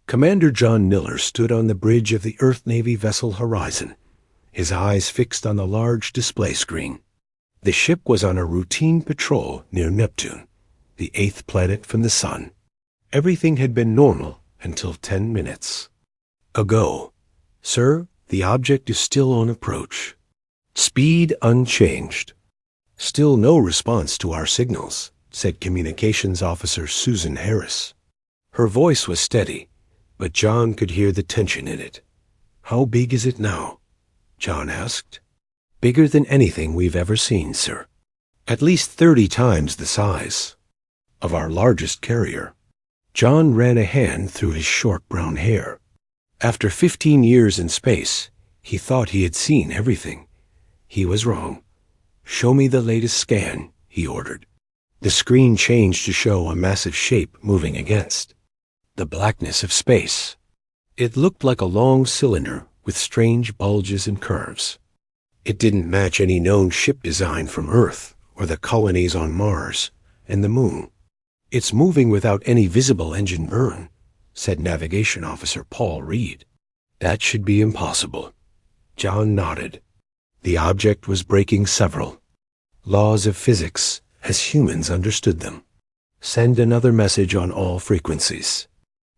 Commander John Miller stood on the bridge of the Earth Navy vessel Horizon, his eyes fixed on the large display screen. The ship was on a routine patrol near Neptune, the 8th planet from the Sun. Everything had been normal until 10 minutes ago. Sir, the object is still on approach. Speed unchanged. Still no response to our signals, said Communications Officer Susan Harris. Her voice was steady, but John could hear the tension in it. How big is it now? John asked. Bigger than anything we've ever seen, sir. At least 30 times the size of our largest carrier. John ran a hand through his short brown hair. After 15 years in space, he thought he had seen everything. He was wrong. Show me the latest scan, he ordered. The screen changed to show a massive shape moving against the blackness of space. It looked like a long cylinder with strange bulges and curves. It didn't match any known ship design from Earth or the colonies on Mars and the Moon. It's moving without any visible engine burn, said Navigation Officer Paul Reed. That should be impossible. John nodded. The object was breaking several laws of physics as humans understood them. Send another message on all frequencies.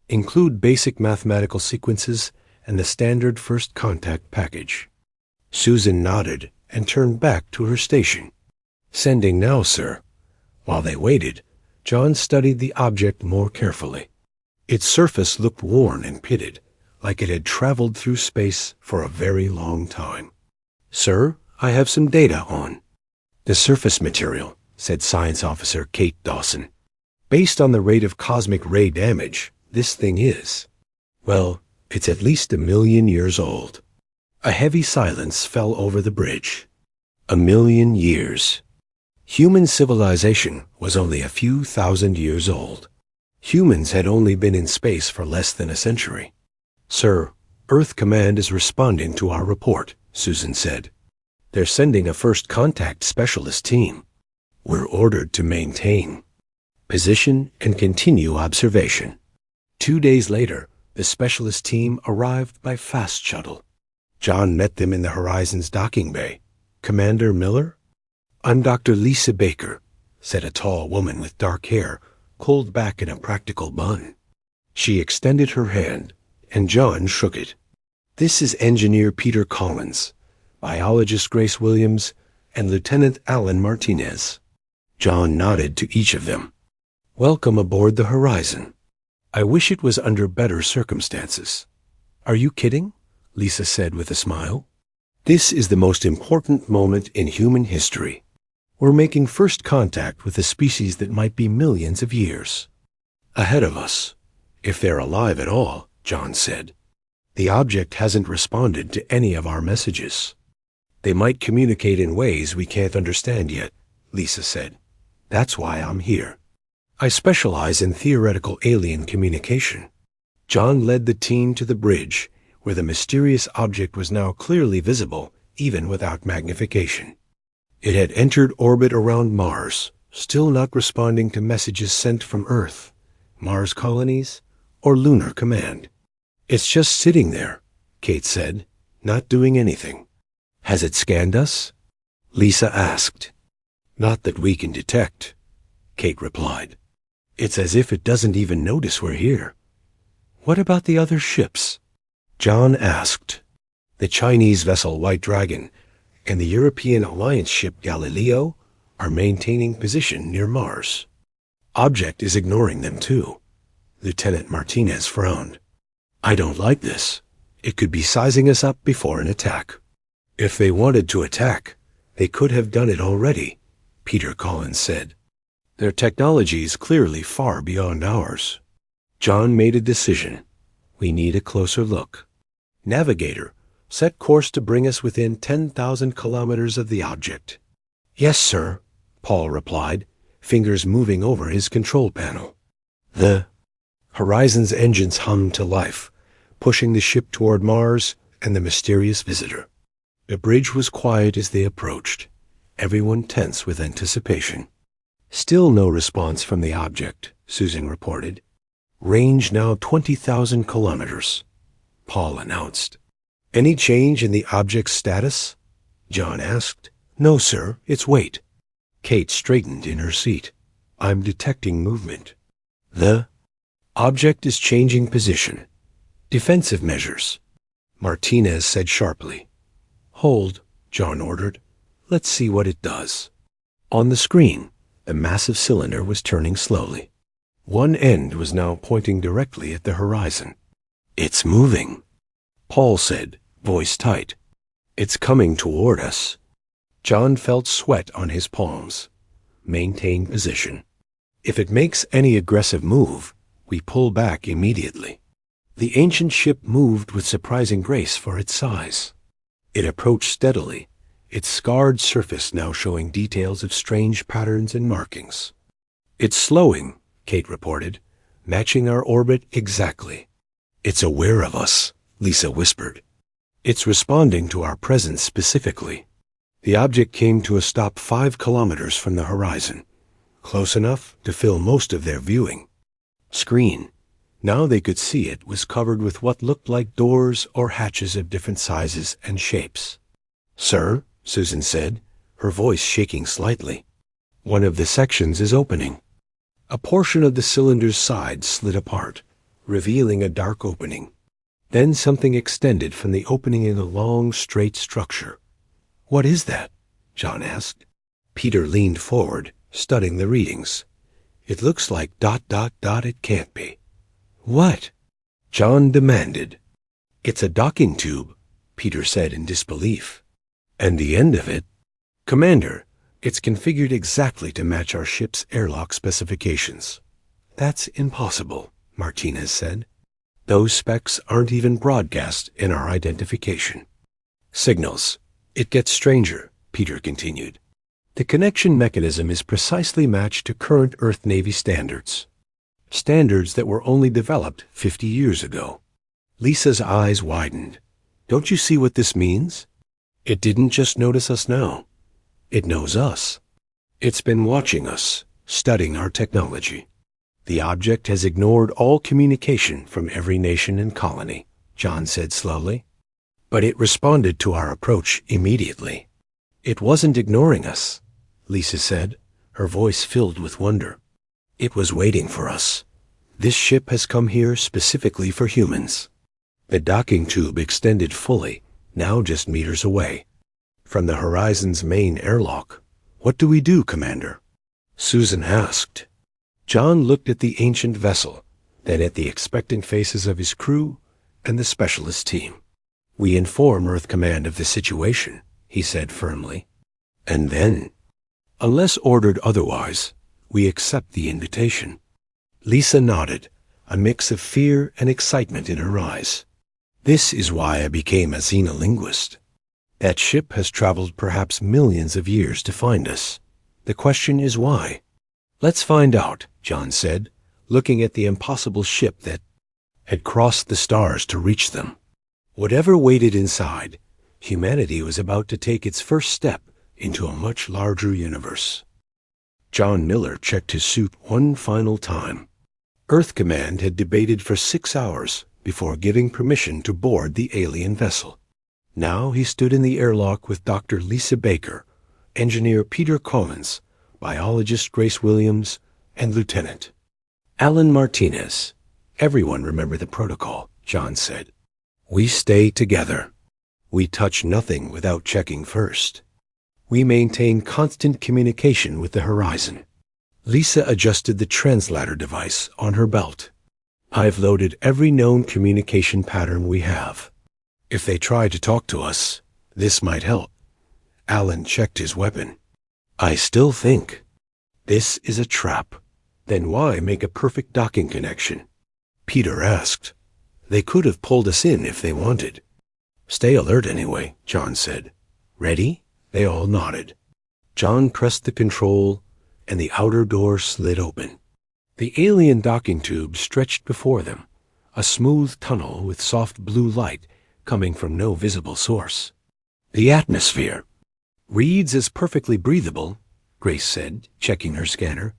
Include basic mathematical sequences and the standard first contact package. Susan nodded and turned back to her station. Sending now, sir. While they waited, John studied the object more carefully. Its surface looked worn and pitted, like it had traveled through space for a very long time. Sir, I have some data on the surface material, said Science Officer Kate Dawson. Based on the rate of cosmic ray damage, this thing is, well, it's at least 1 million years old. A heavy silence fell over the bridge. 1 million years. Human civilization was only a few thousand years old. Humans had only been in space for less than a century. Sir, Earth Command is responding to our report, Susan said. They're sending a first contact specialist team. We're ordered to maintain position and continue observation. 2 days later, the specialist team arrived by fast shuttle. John met them in the Horizon's docking bay. Commander Miller? I'm Dr. Lisa Baker, said a tall woman with dark hair, pulled back in a practical bun. She extended her hand, and John shook it. This is Engineer Peter Collins, Biologist Grace Williams, and Lieutenant Alan Martinez. John nodded to each of them. Welcome aboard the Horizon. I wish it was under better circumstances. Are you kidding? Lisa said with a smile. This is the most important moment in human history. We're making first contact with a species that might be millions of years ahead of us, if they're alive at all, John said. The object hasn't responded to any of our messages. They might communicate in ways we can't understand yet, Lisa said. That's why I'm here. I specialize in theoretical alien communication. John led the team to the bridge, where the mysterious object was now clearly visible, even without magnification. It had entered orbit around Mars, still not responding to messages sent from Earth, Mars colonies, or Lunar Command. It's just sitting there, Kate said, not doing anything. Has it scanned us? Lisa asked. Not that we can detect, Kate replied. It's as if it doesn't even notice we're here. What about the other ships? John asked. The Chinese vessel White Dragon and the European alliance ship Galileo are maintaining position near Mars. Object is ignoring them too. Lieutenant Martinez frowned. I don't like this. It could be sizing us up before an attack. If they wanted to attack, they could have done it already, Peter Collins said. Their technology is clearly far beyond ours. John made a decision. We need a closer look. Navigator, set course to bring us within 10,000 kilometers of the object. Yes, sir, Paul replied, fingers moving over his control panel. The Horizon's engines hummed to life, pushing the ship toward Mars and the mysterious visitor. The bridge was quiet as they approached, everyone tense with anticipation. Still no response from the object, Susan reported. Range now 20,000 kilometers, Paul announced. Any change in the object's status? John asked. No, sir, it's weight. Kate straightened in her seat. I'm detecting movement. The object is changing position. Defensive measures, Martinez said sharply. Hold, John ordered. Let's see what it does. On the screen, the massive cylinder was turning slowly. One end was now pointing directly at the horizon. It's moving, Paul said, voice tight. It's coming toward us. John felt sweat on his palms. Maintain position. If it makes any aggressive move, we pull back immediately. The ancient ship moved with surprising grace for its size. It approached steadily, its scarred surface now showing details of strange patterns and markings. It's slowing, Kate reported, matching our orbit exactly. It's aware of us, Lisa whispered. It's responding to our presence specifically. The object came to a stop 5 kilometers from the horizon, close enough to fill most of their viewing screen. Now they could see it was covered with what looked like doors or hatches of different sizes and shapes. Sir, Susan said, her voice shaking slightly. One of the sections is opening. A portion of the cylinder's side slid apart, revealing a dark opening. Then something extended from the opening in a long, straight structure. What is that? John asked. Peter leaned forward, studying the readings. It looks like ... it can't be. What? John demanded. It's a docking tube, Peter said in disbelief. And the end of it? Commander, it's configured exactly to match our ship's airlock specifications. That's impossible, Martinez said. Those specs aren't even broadcast in our identification. Signals. It gets stranger, Peter continued. The connection mechanism is precisely matched to current Earth Navy standards. Standards that were only developed 50 years ago. Lisa's eyes widened. Don't you see what this means? It didn't just notice us now. It knows us. It's been watching us, studying our technology. The object has ignored all communication from every nation and colony, John said slowly. But it responded to our approach immediately. It wasn't ignoring us, Lisa said, her voice filled with wonder. It was waiting for us. This ship has come here specifically for humans. The docking tube extended fully, now just meters away. From the horizon's main airlock. What do we do, Commander? Susan asked. John looked at the ancient vessel, then at the expectant faces of his crew and the specialist team. We inform Earth Command of the situation, he said firmly. And then, unless ordered otherwise, we accept the invitation. Lisa nodded, a mix of fear and excitement in her eyes. This is why I became a xenolinguist. That ship has traveled perhaps millions of years to find us. The question is why. Let's find out, John said, looking at the impossible ship that had crossed the stars to reach them. Whatever waited inside, humanity was about to take its first step into a much larger universe. John Miller checked his suit one final time. Earth Command had debated for 6 hours before giving permission to board the alien vessel. Now he stood in the airlock with Dr. Lisa Baker, Engineer Peter Collins, Biologist Grace Williams, and Lieutenant Alan Martinez. Everyone remember the protocol, John said. We stay together. We touch nothing without checking first. We maintain constant communication with the horizon. Lisa adjusted the translator device on her belt. I've loaded every known communication pattern we have. If they try to talk to us, this might help. Alan checked his weapon. I still think this is a trap. Then why make a perfect docking connection? Peter asked. They could have pulled us in if they wanted. Stay alert anyway, John said. Ready? They all nodded. John pressed the control, and the outer door slid open. The alien docking tube stretched before them, a smooth tunnel with soft blue light coming from no visible source. The atmosphere reads as perfectly breathable, Grace said, checking her scanner.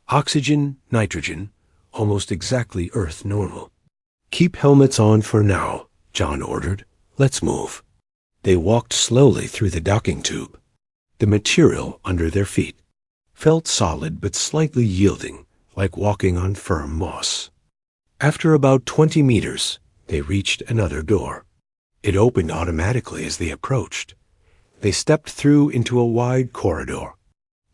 Oxygen, nitrogen, almost exactly Earth normal. "Keep helmets on for now," John ordered. "Let's move." They walked slowly through the docking tube. The material under their feet felt solid but slightly yielding, like walking on firm moss. After about 20 meters, they reached another door. It opened automatically as they approached. They stepped through into a wide corridor.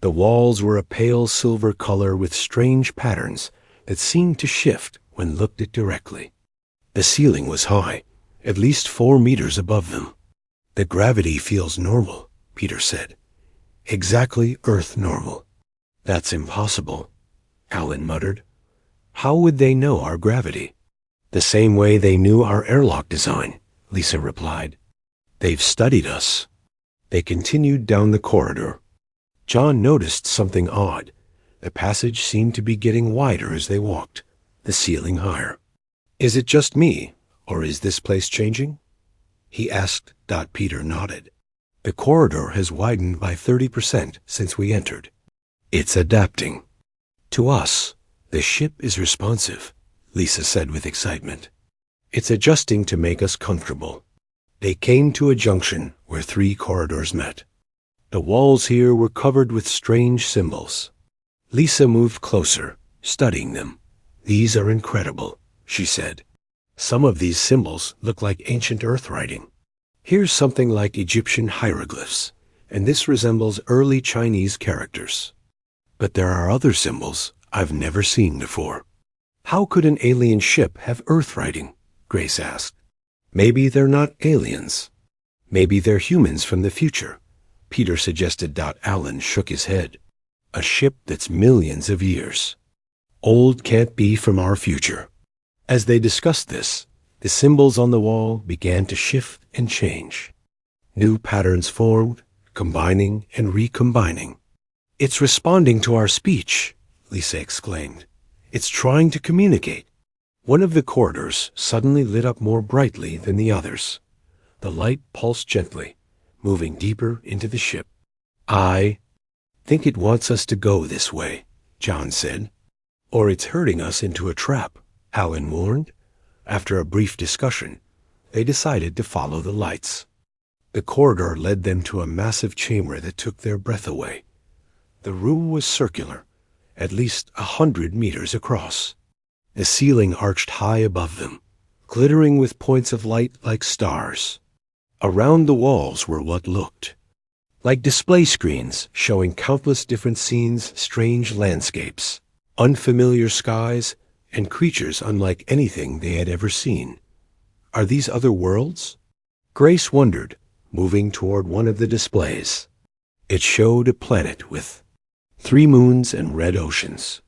The walls were a pale silver color with strange patterns that seemed to shift when looked at directly. The ceiling was high, at least 4 meters above them. "The gravity feels normal," Peter said. "Exactly Earth normal." "That's impossible," Alan muttered. "How would they know our gravity?" "The same way they knew our airlock design," Lisa replied. "They've studied us." They continued down the corridor. John noticed something odd. The passage seemed to be getting wider as they walked, the ceiling higher. "Is it just me, or is this place changing?" he asked. Peter nodded. "The corridor has widened by 30% since we entered. It's adapting. To us, the ship is responsive," Lisa said with excitement. "It's adjusting to make us comfortable." They came to a junction where 3 corridors met. The walls here were covered with strange symbols. Lisa moved closer, studying them. "These are incredible," she said. "Some of these symbols look like ancient Earth writing. Here's something like Egyptian hieroglyphs, and this resembles early Chinese characters. But there are other symbols I've never seen before." "How could an alien ship have Earth writing?" Grace asked. "Maybe they're not aliens. Maybe they're humans from the future," Peter suggested. Alan shook his head. "A ship that's millions of years old can't be from our future." As they discussed this, the symbols on the wall began to shift and change. New patterns formed, combining and recombining. "It's responding to our speech," Lisa exclaimed. "It's trying to communicate." One of the corridors suddenly lit up more brightly than the others. The light pulsed gently, moving deeper into the ship. "I think it wants us to go this way," John said. "Or it's herding us into a trap," Alan warned. After a brief discussion, they decided to follow the lights. The corridor led them to a massive chamber that took their breath away. The room was circular, at least 100 meters across. The ceiling arched high above them, glittering with points of light like stars. Around the walls were what looked like display screens showing countless different scenes, strange landscapes, unfamiliar skies, and creatures unlike anything they had ever seen. "Are these other worlds?" Grace wondered, moving toward one of the displays. It showed a planet with 3 moons and red oceans.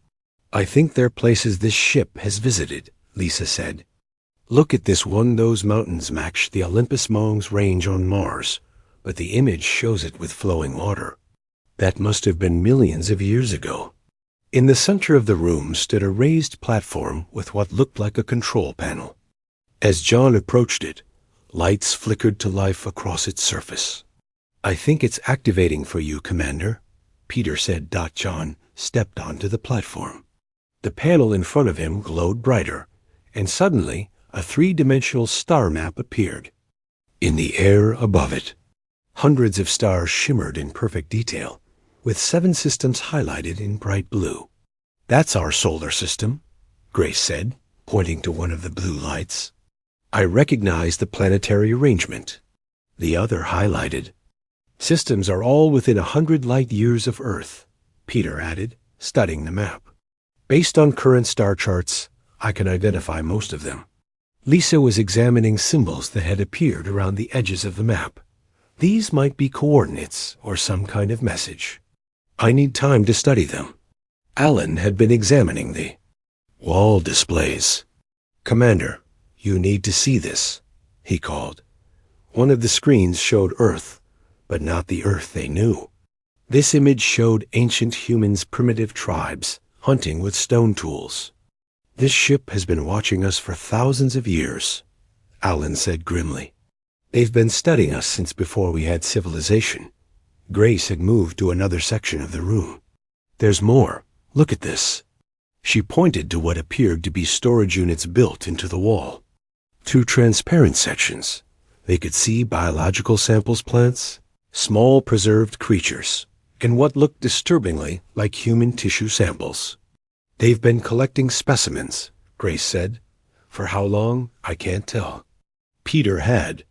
"I think they're places this ship has visited," Lisa said. "Look at this one. Those mountains match the Olympus Mons range on Mars, but the image shows it with flowing water. That must have been millions of years ago." In the center of the room stood a raised platform with what looked like a control panel. As John approached it, lights flickered to life across its surface. "I think it's activating for you, Commander," Peter said. John stepped onto the platform. The panel in front of him glowed brighter, and suddenly a 3-dimensional star map appeared. In the air above it, hundreds of stars shimmered in perfect detail, with 7 systems highlighted in bright blue. "That's our solar system," Grace said, pointing to one of the blue lights. "I recognize the planetary arrangement." The other highlighted. "Systems are all within 100 light years of Earth," Peter added, studying the map. "Based on current star charts, I can identify most of them." Lisa was examining symbols that had appeared around the edges of the map. These might be coordinates or some kind of message. "I need time to study them." Alan had been examining the wall displays. "Commander, you need to see this," he called. One of the screens showed Earth, but not the Earth they knew. This image showed ancient humans, primitive tribes, hunting with stone tools. "This ship has been watching us for thousands of years," Alan said grimly. "They've been studying us since before we had civilization." Grace had moved to another section of the room. "There's more. Look at this." She pointed to what appeared to be storage units built into the wall. Through transparent sections, they could see biological samples, plants, small preserved creatures, and what looked disturbingly like human tissue samples. "They've been collecting specimens," Grace said. "For how long, I can't tell." Peter had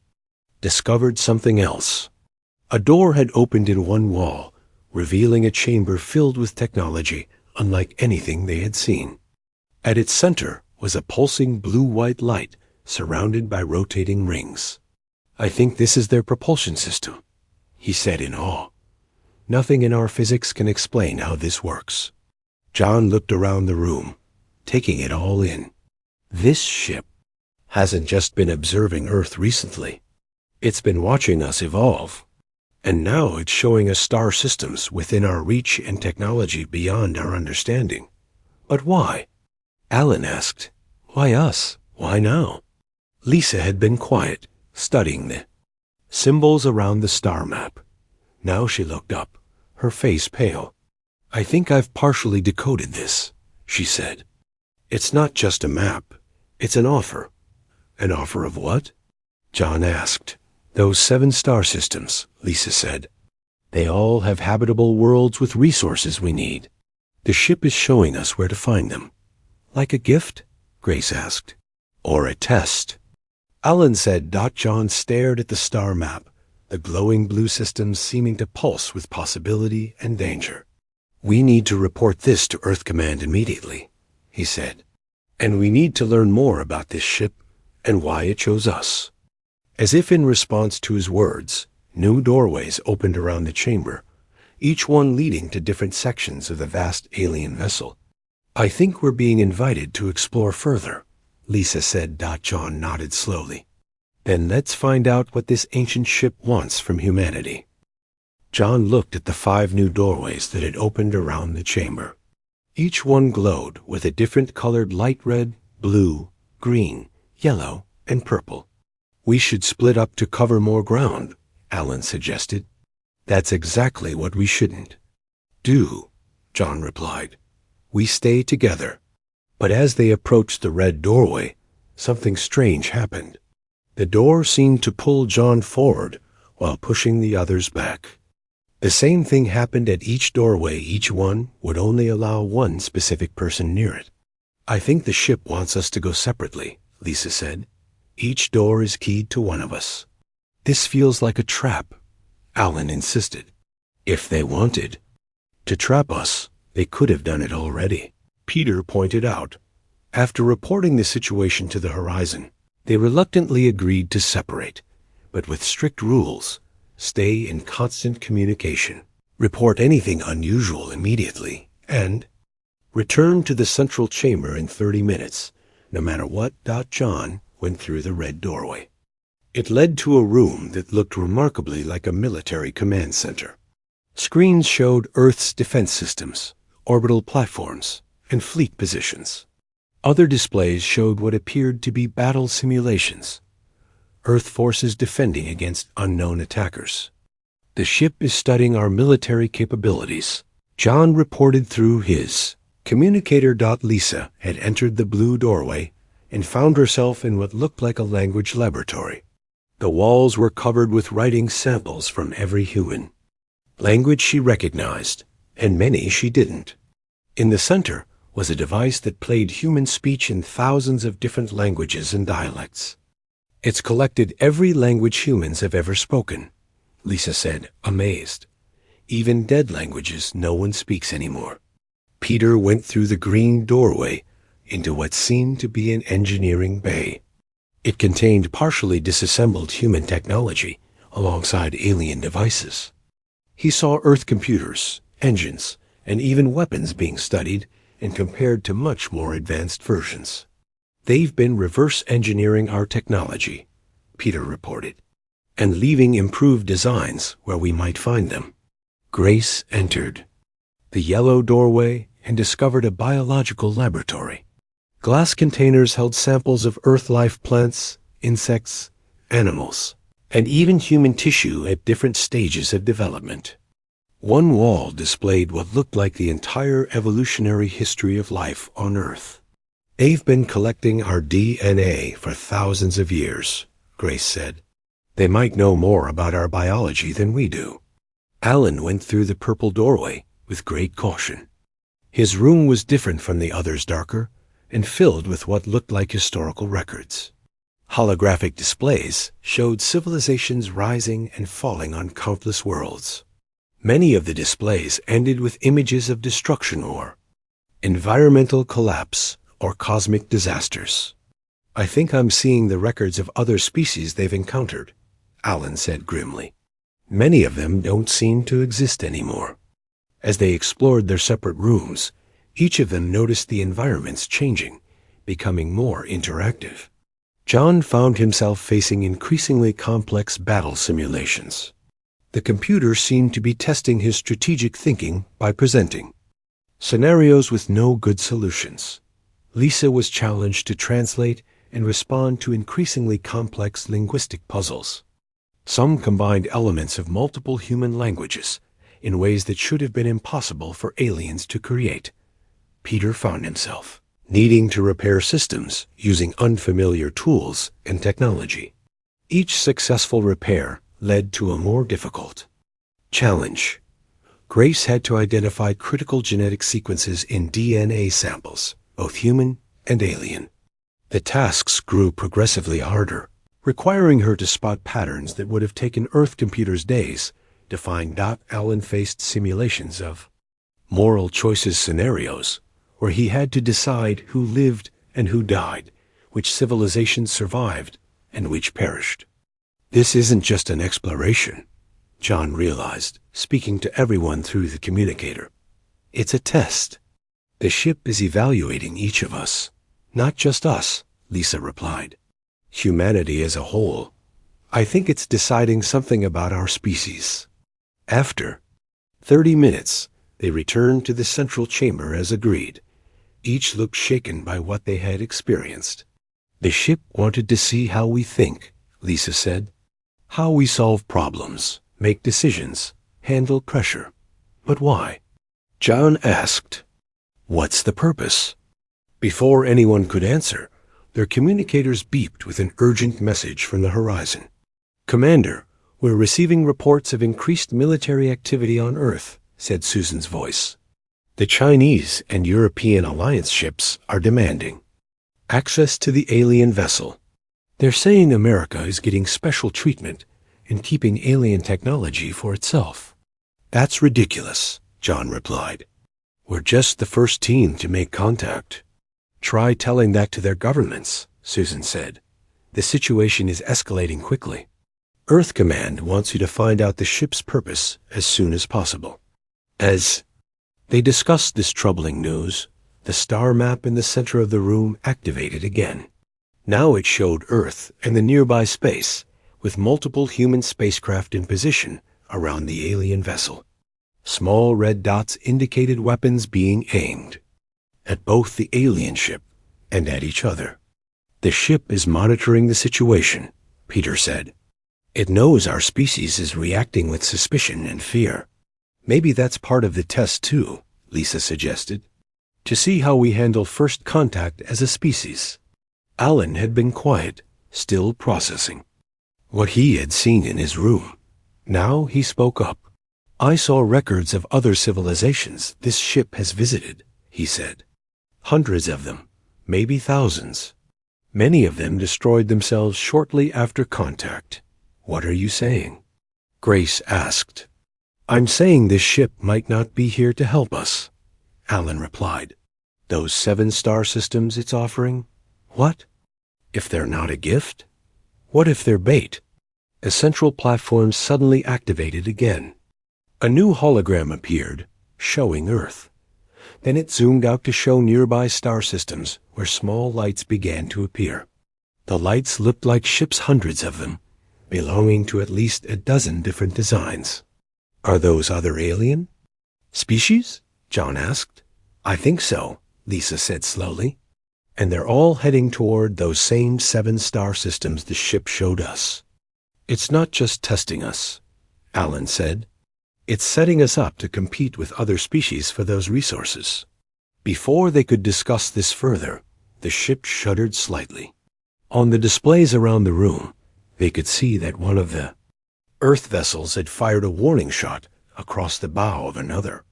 discovered something else. A door had opened in one wall, revealing a chamber filled with technology unlike anything they had seen. At its center was a pulsing blue-white light surrounded by rotating rings. "I think this is their propulsion system," he said in awe. "Nothing in our physics can explain how this works." John looked around the room, taking it all in. This ship hasn't just been observing Earth recently. It's been watching us evolve. And now it's showing us star systems within our reach and technology beyond our understanding. "But why?" Alan asked. "Why us? Why now?" Lisa had been quiet, studying the symbols around the star map. Now she looked up, her face pale. "I think I've partially decoded this," she said. "It's not just a map. It's an offer." "An offer of what?" John asked. "Those 7 star systems," Lisa said. "They all have habitable worlds with resources we need. The ship is showing us where to find them." "Like a gift?" Grace asked. "Or a test." Alan said. John stared at the star map, the glowing blue systems seeming to pulse with possibility and danger. "We need to report this to Earth Command immediately," he said. "And we need to learn more about this ship and why it chose us." As if in response to his words, new doorways opened around the chamber, each one leading to different sections of the vast alien vessel. "I think we're being invited to explore further," Lisa said. John nodded slowly. "Then let's find out what this ancient ship wants from humanity." John looked at the 5 new doorways that had opened around the chamber. Each one glowed with a different colored light red, blue, green, yellow, and purple. "We should split up to cover more ground," Alan suggested. "That's exactly what we shouldn't do," John replied. "We stay together." But as they approached the red doorway, something strange happened. The door seemed to pull John forward while pushing the others back. The same thing happened at each doorway. Each one would only allow one specific person near it. "I think the ship wants us to go separately," Lisa said. "Each door is keyed to one of us." "This feels like a trap," Alan insisted. "If they wanted to trap us, they could have done it already," Peter pointed out. After reporting the situation to the Horizon, they reluctantly agreed to separate, but with strict rules: stay in constant communication, report anything unusual immediately, and return to the central chamber in 30 minutes, no matter what. John went through the red doorway. It led to a room that looked remarkably like a military command center. Screens showed Earth's defense systems, orbital platforms, and fleet positions. Other displays showed what appeared to be battle simulations, Earth forces defending against unknown attackers. "The ship is studying our military capabilities," John reported through his communicator. Lisa had entered the blue doorway and found herself in what looked like a language laboratory. The walls were covered with writing samples from every human language she recognized, and many she didn't. In the center was a device that played human speech in thousands of different languages and dialects. "It's collected every language humans have ever spoken," Lisa said, amazed. "Even dead languages no one speaks anymore." Peter went through the green doorway into what seemed to be an engineering bay. It contained partially disassembled human technology alongside alien devices. He saw Earth computers, engines, and even weapons being studied and compared to much more advanced versions. "They've been reverse engineering our technology," Peter reported, "and leaving improved designs where we might find them." Grace entered the yellow doorway and discovered a biological laboratory. Glass containers held samples of Earth life, plants, insects, animals, and even human tissue at different stages of development. One wall displayed what looked like the entire evolutionary history of life on Earth. "They've been collecting our DNA for thousands of years," Grace said. "They might know more about our biology than we do." Alan went through the purple doorway with great caution. His room was different from the others, darker, and filled with what looked like historical records. Holographic displays showed civilizations rising and falling on countless worlds. Many of the displays ended with images of destruction or environmental collapse or cosmic disasters. "I think I'm seeing the records of other species they've encountered," Alan said grimly. "Many of them don't seem to exist anymore." As they explored their separate rooms, each of them noticed the environments changing, becoming more interactive. John found himself facing increasingly complex battle simulations. The computer seemed to be testing his strategic thinking by presenting scenarios with no good solutions. Lisa was challenged to translate and respond to increasingly complex linguistic puzzles. Some combined elements of multiple human languages in ways that should have been impossible for aliens to create. Peter found himself needing to repair systems using unfamiliar tools and technology. Each successful repair led to a more difficult challenge. Grace had to identify critical genetic sequences in DNA samples, both human and alien. The tasks grew progressively harder, requiring her to spot patterns that would have taken Earth computers days to find. Alan faced simulations of moral choices scenarios where he had to decide who lived and who died, which civilizations survived and which perished. "This isn't just an exploration," John realized, speaking to everyone through the communicator. "It's a test. The ship is evaluating each of us." "Not just us," Lisa replied. "Humanity as a whole. I think it's deciding something about our species." After 30 minutes, they returned to the central chamber as agreed. Each looked shaken by what they had experienced. "The ship wanted to see how we think," Lisa said. "How we solve problems, make decisions, handle pressure." "But why?" John asked. "What's the purpose?" Before anyone could answer, their communicators beeped with an urgent message from the horizon. "Commander, we're receiving reports of increased military activity on Earth," said Susan's voice. "The Chinese and European alliance ships are demanding access to the alien vessel. They're saying America is getting special treatment and keeping alien technology for itself." "That's ridiculous," John replied. "We're just the first team to make contact." "Try telling that to their governments," Susan said. "The situation is escalating quickly. Earth Command wants you to find out the ship's purpose as soon as possible." As they discussed this troubling news, the star map in the center of the room activated again. Now it showed Earth and the nearby space, with multiple human spacecraft in position around the alien vessel. Small red dots indicated weapons being aimed at both the alien ship and at each other. "The ship is monitoring the situation," Peter said. "It knows our species is reacting with suspicion and fear." "Maybe that's part of the test too," Lisa suggested, "to see how we handle first contact as a species." Alan had been quiet, still processing what he had seen in his room. Now he spoke up. "I saw records of other civilizations this ship has visited," he said. "Hundreds of them, maybe thousands. Many of them destroyed themselves shortly after contact." "What are you saying?" Grace asked. "I'm saying this ship might not be here to help us," Alan replied. "Those 7 star systems it's offering? What? If they're not a gift? What if they're bait?" A central platform suddenly activated again. A new hologram appeared, showing Earth. Then it zoomed out to show nearby star systems where small lights began to appear. The lights looked like ships, hundreds of them, belonging to at least a dozen different designs. "Are those other alien species?" John asked. "I think so," Lisa said slowly. "And they're all heading toward those same 7 star systems the ship showed us." "It's not just testing us," Alan said. It's setting us up to compete with other species for those resources. Before they could discuss this further, the ship shuddered slightly. On the displays around the room, they could see that one of the Earth vessels had fired a warning shot across the bow of another.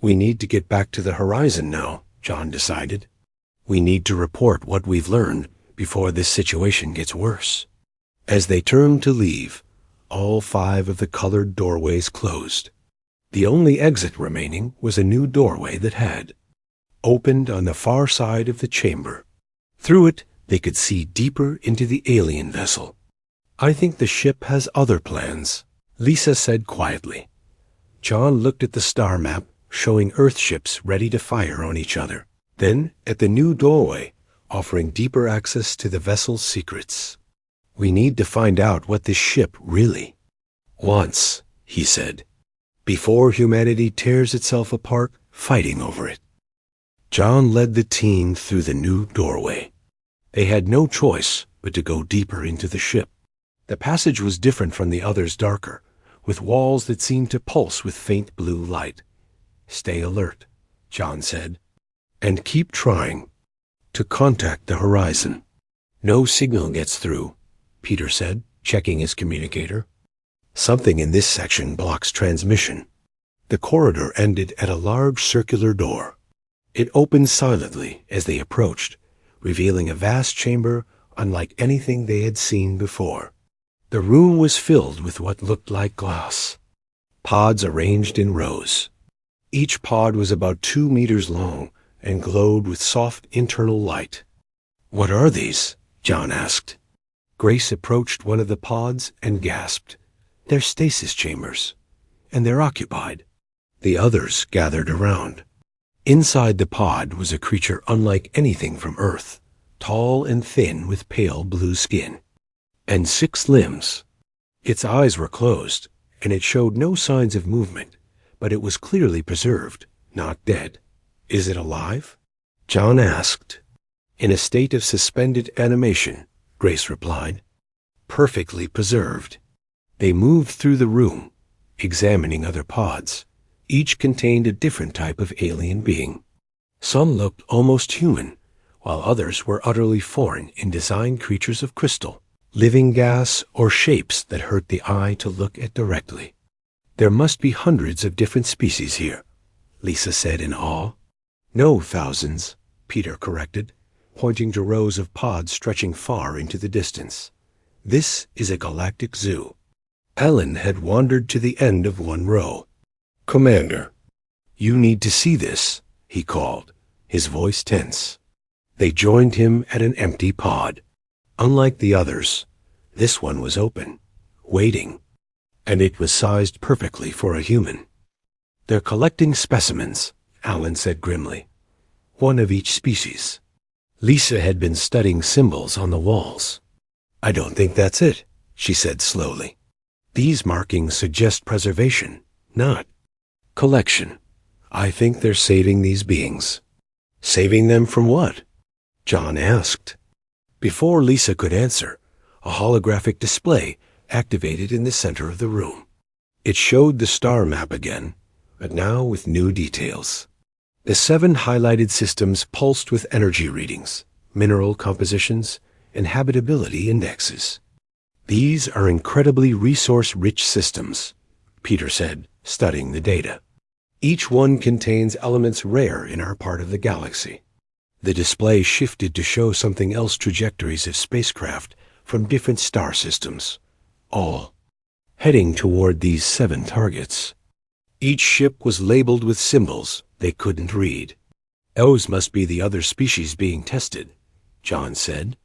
We need to get back to the horizon now, John decided. We need to report what we've learned before this situation gets worse. As they turned to leave, all 5 of the colored doorways closed. The only exit remaining was a new doorway that had opened on the far side of the chamber. Through it, they could see deeper into the alien vessel. I think the ship has other plans, Lisa said quietly. John looked at the star map, showing Earth ships ready to fire on each other. Then, at the new doorway, offering deeper access to the vessel's secrets. We need to find out what this ship really wants, he said, before humanity tears itself apart fighting over it. John led the team through the new doorway. They had no choice but to go deeper into the ship. The passage was different from the others, darker, with walls that seemed to pulse with faint blue light. Stay alert, John said, and keep trying to contact the horizon. No signal gets through, Peter said, checking his communicator. Something in this section blocks transmission. The corridor ended at a large circular door. It opened silently as they approached, revealing a vast chamber unlike anything they had seen before. The room was filled with what looked like glass, pods arranged in rows. Each pod was about 2 meters long and glowed with soft internal light. What are these? John asked. Grace approached one of the pods and gasped. They're stasis chambers, and they're occupied. The others gathered around. Inside the pod was a creature unlike anything from Earth, tall and thin with pale blue skin, and 6 limbs. Its eyes were closed, and it showed no signs of movement, but it was clearly preserved, not dead. Is it alive? John asked. In a state of suspended animation, Grace replied. Perfectly preserved. They moved through the room, examining other pods. Each contained a different type of alien being. Some looked almost human, while others were utterly foreign in design, creatures of crystal, living gas, or shapes that hurt the eye to look at directly. There must be hundreds of different species here, Lisa said in awe. No, thousands, Peter corrected, pointing to rows of pods stretching far into the distance. This is a galactic zoo. Alan had wandered to the end of one row. Commander, you need to see this, he called, his voice tense. They joined him at an empty pod. Unlike the others, this one was open, waiting, and it was sized perfectly for a human. They're collecting specimens, Alan said grimly. One of each species. Lisa had been studying symbols on the walls. I don't think that's it, she said slowly. These markings suggest preservation, not collection. I think they're saving these beings. Saving them from what? John asked. Before Lisa could answer, a holographic display activated in the center of the room. It showed the star map again, but now with new details. The 7 highlighted systems pulsed with energy readings, mineral compositions, and habitability indexes. These are incredibly resource-rich systems, Peter said, studying the data. Each one contains elements rare in our part of the galaxy. The display shifted to show something else, trajectories of spacecraft from different star systems, all heading toward these 7 targets. Each ship was labeled with symbols they couldn't read. Those must be the other species being tested, John said.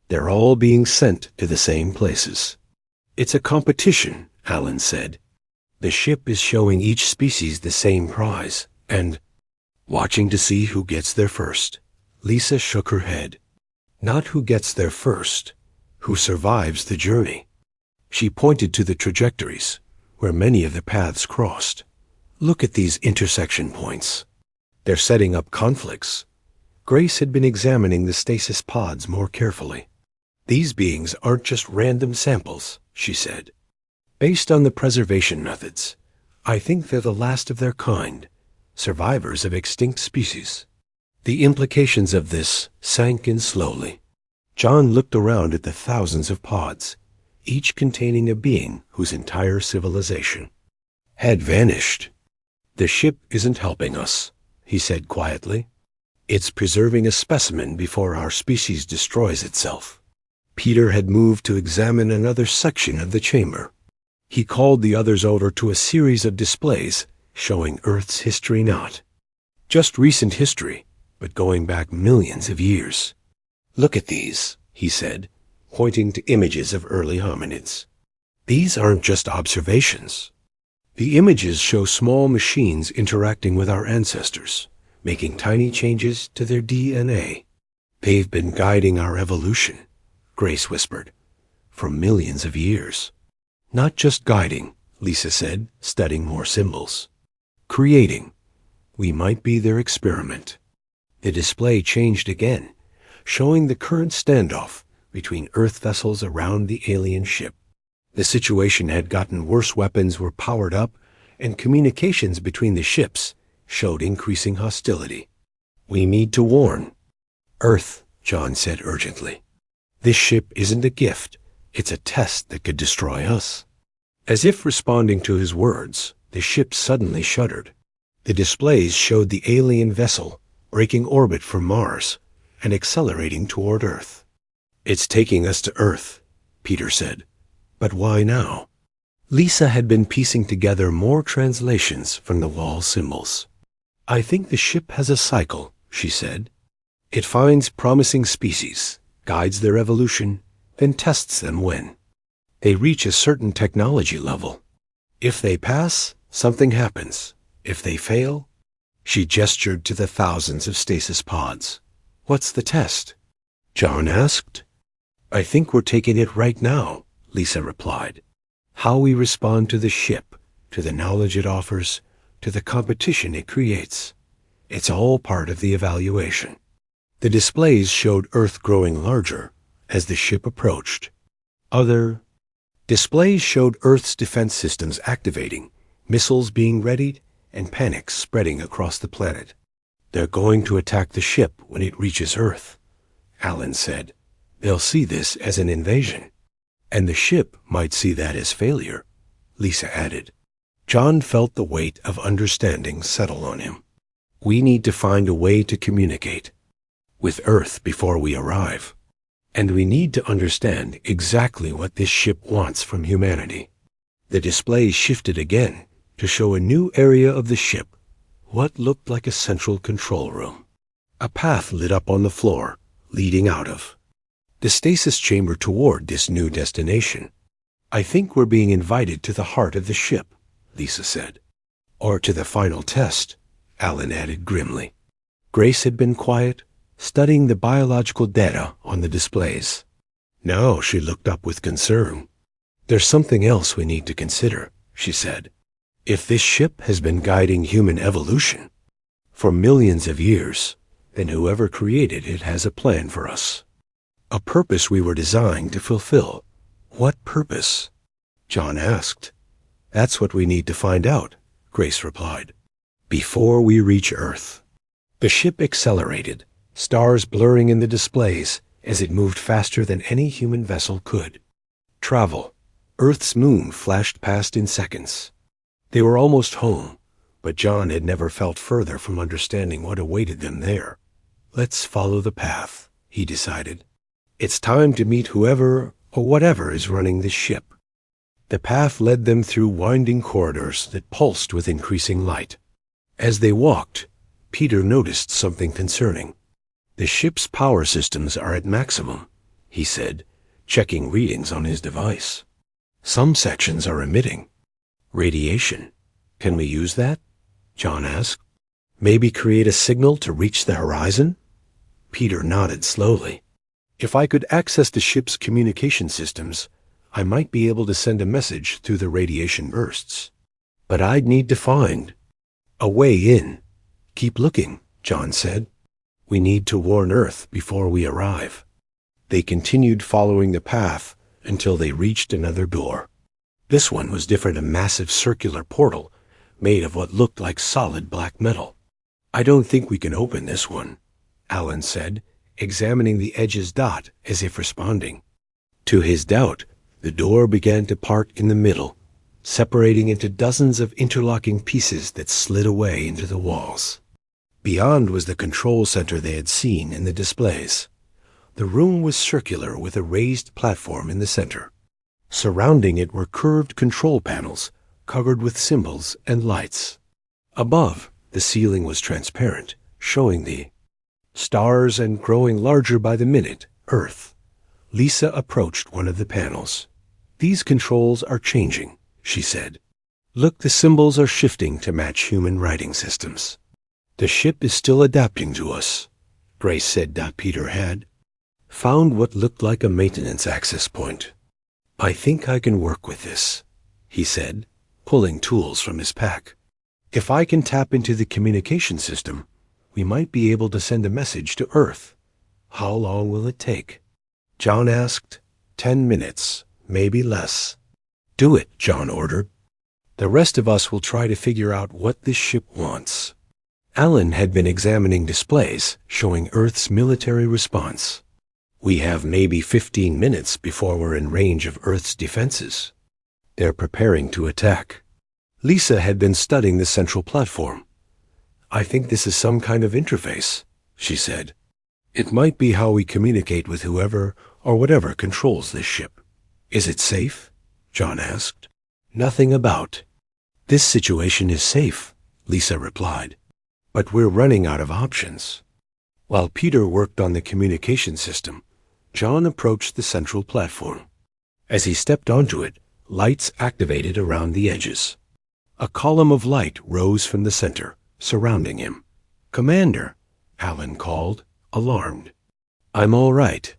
They're all being sent to the same places. It's a competition, Alan said. The ship is showing each species the same prize, and watching to see who gets there first. Lisa shook her head. Not who gets there first, who survives the journey. She pointed to the trajectories, where many of the paths crossed. Look at these intersection points. They're setting up conflicts. Grace had been examining the stasis pods more carefully. These beings aren't just random samples, she said. Based on the preservation methods, I think they're the last of their kind, survivors of extinct species. The implications of this sank in slowly. John looked around at the thousands of pods, each containing a being whose entire civilization had vanished. The ship isn't helping us, he said quietly. It's preserving a specimen before our species destroys itself. Peter had moved to examine another section of the chamber. He called the others over to a series of displays showing Earth's history, not just recent history, but going back millions of years. Look at these, he said, pointing to images of early hominids. These aren't just observations. The images show small machines interacting with our ancestors, making tiny changes to their DNA. They've been guiding our evolution, Grace whispered, for millions of years. Not just guiding, Lisa said, studying more symbols. Creating. We might be their experiment. The display changed again, showing the current standoff between Earth vessels around the alien ship. The situation had gotten worse. Weapons were powered up, and communications between the ships showed increasing hostility. We need to warn. Earth, John said urgently. This ship isn't a gift. It's a test that could destroy us. As if responding to his words, the ship suddenly shuddered. The displays showed the alien vessel breaking orbit from Mars and accelerating toward Earth. It's taking us to Earth, Peter said. But why now? Lisa had been piecing together more translations from the wall symbols. I think the ship has a cycle, she said. It finds promising species, guides their evolution, then tests them when they reach a certain technology level. If they pass, something happens. If they fail, she gestured to the thousands of stasis pods. What's the test? John asked. I think we're taking it right now, Lisa replied. How we respond to the ship, to the knowledge it offers, to the competition it creates. It's all part of the evaluation. The displays showed Earth growing larger as the ship approached. Other displays showed Earth's defense systems activating, missiles being readied, and panic spreading across the planet. They're going to attack the ship when it reaches Earth, Alan said. They'll see this as an invasion. And the ship might see that as failure, Lisa added. John felt the weight of understanding settle on him. We need to find a way to communicate with Earth before we arrive. And we need to understand exactly what this ship wants from humanity. The display shifted again to show a new area of the ship, what looked like a central control room. A path lit up on the floor, leading out of the stasis chamber toward this new destination. I think we're being invited to the heart of the ship, Lisa said. Or to the final test, Alan added grimly. Grace had been quiet, studying the biological data on the displays. Now she looked up with concern. There's something else we need to consider, she said. If this ship has been guiding human evolution for millions of years, then whoever created it has a plan for us. A purpose we were designed to fulfill. What purpose? John asked. That's what we need to find out, Grace replied. Before we reach Earth. The ship accelerated, stars blurring in the displays as it moved faster than any human vessel could. Travel. Earth's moon flashed past in seconds. They were almost home, but John had never felt further from understanding what awaited them there. Let's follow the path, he decided. It's time to meet whoever or whatever is running this ship. The path led them through winding corridors that pulsed with increasing light. As they walked, Peter noticed something concerning. The ship's power systems are at maximum, he said, checking readings on his device. Some sections are emitting radiation. Can we use that? John asked. Maybe create a signal to reach the horizon? Peter nodded slowly. If I could access the ship's communication systems, I might be able to send a message through the radiation bursts. But I'd need to find a way in. Keep looking, John said. We need to warn Earth before we arrive. They continued following the path until they reached another door. This one was different, a massive circular portal made of what looked like solid black metal. "I don't think we can open this one," Alan said, examining the edge's dot as if responding. To his doubt, the door began to part in the middle, separating into dozens of interlocking pieces that slid away into the walls. Beyond was the control center they had seen in the displays. The room was circular with a raised platform in the center. Surrounding it were curved control panels covered with symbols and lights. Above, the ceiling was transparent, showing the stars and growing larger by the minute, Earth. Lisa approached one of the panels. "These controls are changing," she said. "Look, the symbols are shifting to match human writing systems." "The ship is still adapting to us," Grace said. Peter had found what looked like a maintenance access point. "I think I can work with this," he said, pulling tools from his pack. "If I can tap into the communication system, we might be able to send a message to Earth." "How long will it take?" John asked. 10 minutes, maybe less." "Do it," John ordered. "The rest of us will try to figure out what this ship wants." Alan had been examining displays showing Earth's military response. "We have maybe 15 minutes before we're in range of Earth's defenses. They're preparing to attack." Lisa had been studying the central platform. "I think this is some kind of interface," she said. "It might be how we communicate with whoever or whatever controls this ship." "Is it safe?" John asked. "Nothing about. This situation is safe," Lisa replied. "But we're running out of options." While Peter worked on the communication system, John approached the central platform. As he stepped onto it, lights activated around the edges. A column of light rose from the center, surrounding him. "Commander," Alan called, alarmed. "I'm all right,"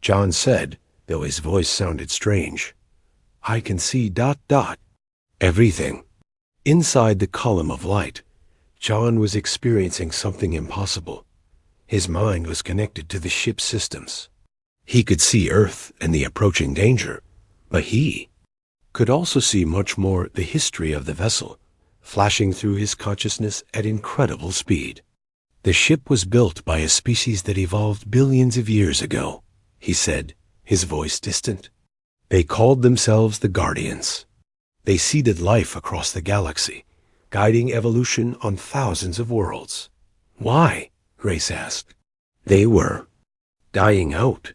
John said, though his voice sounded strange. "I can see ... everything." Inside the column of light, John was experiencing something impossible. His mind was connected to the ship's systems. He could see Earth and the approaching danger, but he could also see much more: the history of the vessel, flashing through his consciousness at incredible speed. "The ship was built by a species that evolved billions of years ago," he said, his voice distant. "They called themselves the Guardians. They seeded life across the galaxy, guiding evolution on thousands of worlds." "Why?" Grace asked. "They were dying out.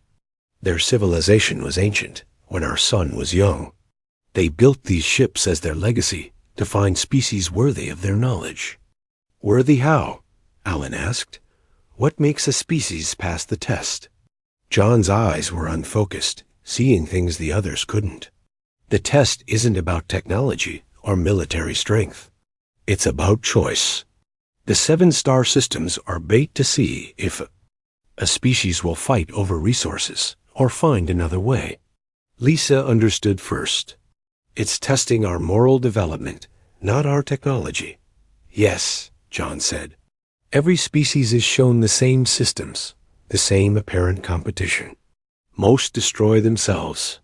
Their civilization was ancient when our sun was young. They built these ships as their legacy to find species worthy of their knowledge." "Worthy how?" Alan asked. "What makes a species pass the test?" John's eyes were unfocused, seeing things the others couldn't. "The test isn't about technology or military strength. It's about choice. The 7-star systems are bait to see if a species will fight over resources or find another way." Lisa understood first. "It's testing our moral development, not our technology." "Yes," John said. "Every species is shown the same systems, the same apparent competition. Most destroy themselves,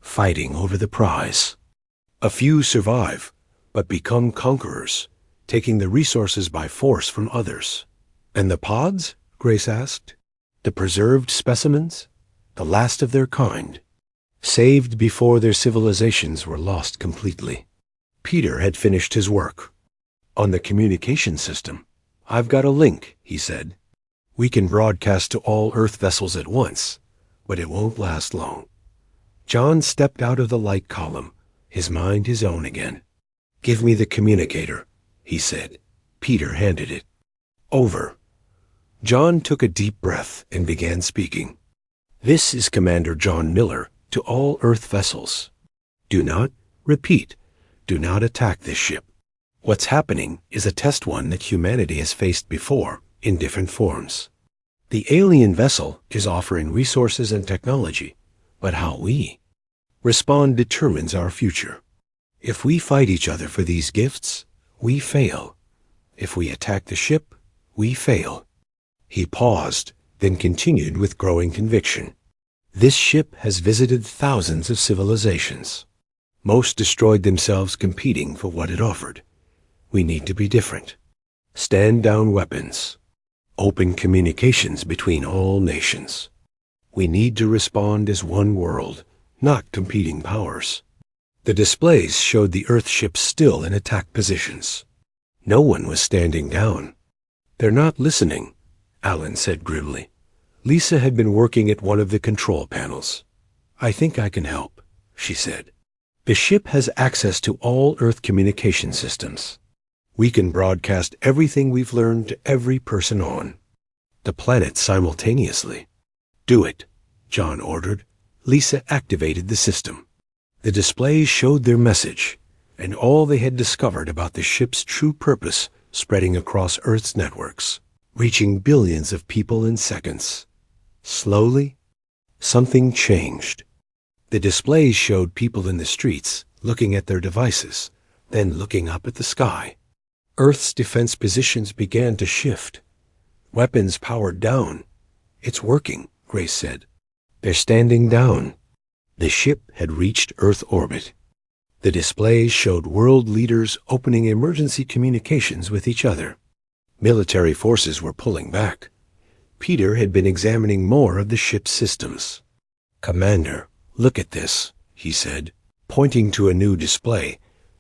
fighting over the prize. A few survive, but become conquerors, taking the resources by force from others." "And the pods?" Grace asked. "The preserved specimens? The last of their kind, saved before their civilizations were lost completely." Peter had finished his work. "On the communication system, I've got a link," he said. "We can broadcast to all Earth vessels at once, but it won't last long." John stepped out of the light column, his mind his own again. "Give me the communicator," he said. Peter handed it. "Over." John took a deep breath and began speaking. "This is Commander John Miller to all Earth vessels. Do not, repeat, do not attack this ship. What's happening is a test one that humanity has faced before in different forms. The alien vessel is offering resources and technology, but how we respond determines our future. If we fight each other for these gifts, we fail. If we attack the ship, we fail." He paused, then continued with growing conviction. "This ship has visited thousands of civilizations. Most destroyed themselves competing for what it offered. We need to be different. Stand down weapons. Open communications between all nations. We need to respond as one world, not competing powers. The displays showed the Earth ships still in attack positions. No one was standing down. They're not listening, Alan said grimly. Lisa had been working at one of the control panels. I think I can help, she said. The ship has access to all Earth communication systems. We can broadcast everything we've learned to every person on the planet simultaneously. Do it, John ordered. Lisa activated the system. The displays showed their message, and all they had discovered about the ship's true purpose spreading across Earth's networks, reaching billions of people in seconds. Slowly, something changed. The displays showed people in the streets looking at their devices, then looking up at the sky. Earth's defense positions began to shift. Weapons powered down. It's working, Grace said. They're standing down. The ship had reached Earth orbit. The displays showed world leaders opening emergency communications with each other. Military forces were pulling back. Peter had been examining more of the ship's systems. Commander, look at this, he said, pointing to a new display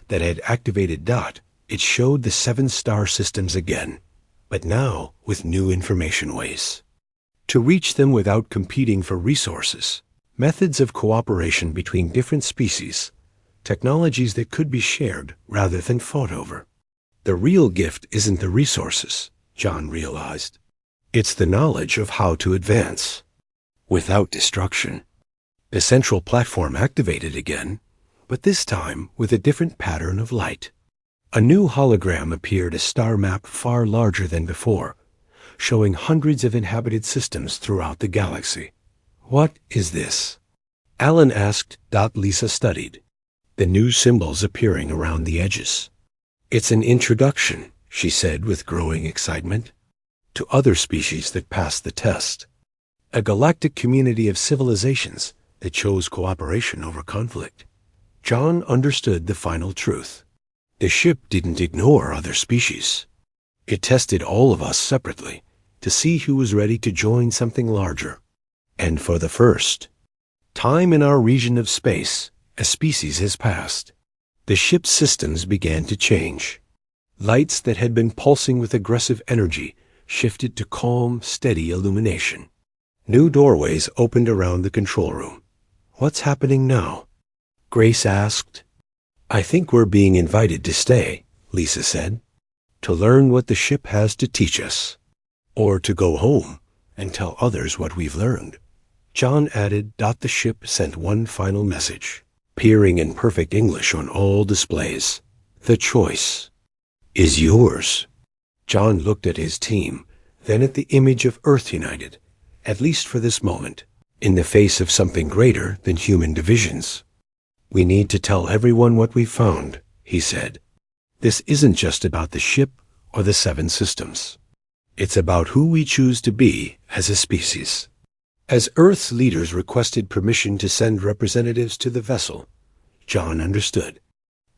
that had activated DOT. It showed the 7-star systems again, but now with new information ways. To reach them without competing for resources, methods of cooperation between different species, technologies that could be shared rather than fought over. The real gift isn't the resources, John realized. It's the knowledge of how to advance, without destruction. The central platform activated again, but this time with a different pattern of light. A new hologram appeared, a star map far larger than before, showing hundreds of inhabited systems throughout the galaxy. What is this? Alan asked. Lisa studied, the new symbols appearing around the edges. It's an introduction, she said with growing excitement, to other species that passed the test. A galactic community of civilizations that chose cooperation over conflict. John understood the final truth. The ship didn't ignore other species. It tested all of us separately to see who was ready to join something larger. And for the first time in our region of space, a species has passed. The ship's systems began to change. Lights that had been pulsing with aggressive energy shifted to calm, steady illumination. New doorways opened around the control room. What's happening now? Grace asked. I think we're being invited to stay, Lisa said, to learn what the ship has to teach us, or to go home and tell others what we've learned. John added. The ship sent one final message, appearing in perfect English on all displays. The choice is yours. John looked at his team, then at the image of Earth united, at least for this moment, in the face of something greater than human divisions. We need to tell everyone what we found, he said. This isn't just about the ship or the 7 systems. It's about who we choose to be as a species. As Earth's leaders requested permission to send representatives to the vessel, John understood.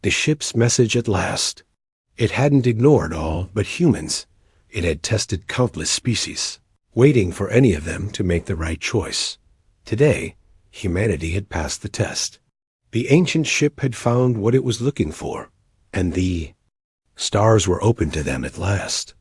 The ship's message at last. It hadn't ignored all but humans. It had tested countless species, waiting for any of them to make the right choice. Today, humanity had passed the test. The ancient ship had found what it was looking for, and the stars were open to them at last.